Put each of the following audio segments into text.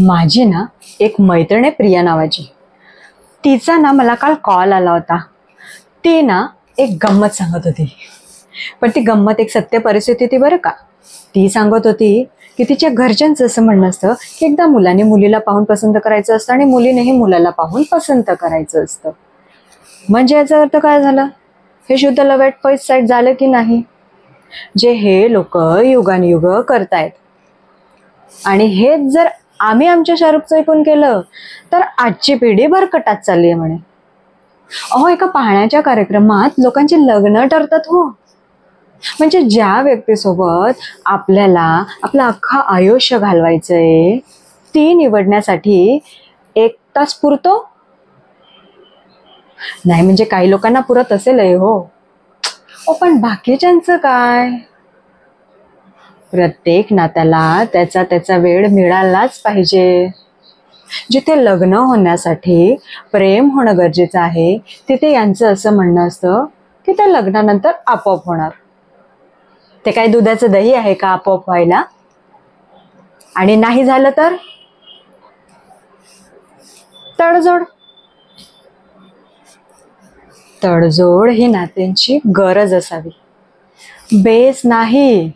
माझी ना एक मैत्रीण आहे प्रिया नावाची. तिचा ना मला काल कॉल आला होता. ती ना एक गंमत सांगत होती, पण ती गंमत एक सत्य परिस्थिती होती बरं का. ती सांगत होती की तिच्या घरच्यांचं असं म्हणणं असतं की एकदा मुलाने मुलीला पाहून पसंत करायचं असतं आणि मुलीनेही मुलाला पाहून पसंत करायचं असतं. म्हणजे याचा अर्थ काय झाला? हे शुद्ध लव्ह ॲट फर्स्ट साईट झालं की नाही? जे हे लोक युगानुयुग करतायत. आणि हेच जर आम्ही आमच्या शाहरुखचं ऐकून केलं तर आजची पिढी भरकटात चालली आहे म्हणे. अहो, एका पाहण्याच्या कार्यक्रमात लोकांची लग्न ठरतात हो. म्हणजे ज्या व्यक्तीसोबत आपल्याला आपलं अख्खं आयुष्य घालवायचंय ती निवडण्यासाठी 1 तास पुरतो? नाही म्हणजे काही लोकांना पुरत असेलही हो. पण बाकीच्यांचं काय? प्रत्येक नात्याला त्याचा त्याचा वेळ मिळालाच पाहिजे. जिथे लग्न होण्यासाठी प्रेम होणं गरजेचं आहे तिथे यांचं असं म्हणणं असतं की ते लग्नानंतर आपोआप होणार. ते काय दुधाचं दही आहे का आपोआप व्हायला? आणि नाही झालं तर तडजोड. तडजोड ही नात्यांची गरज असावी, बेस नाही.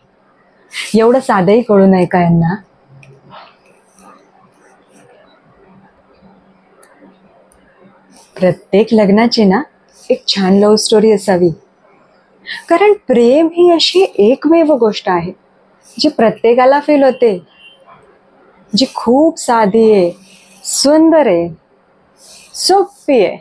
एवढं साधंही कळू नये का यांना? प्रत्येक लग्नाची ना एक छान लव्ह स्टोरी असावी. कारण प्रेम ही अशी एकमेव गोष्ट आहे जी प्रत्येकाला फील होते, जी खूप साधी आहे, सुंदर आहे, सोपी आहे.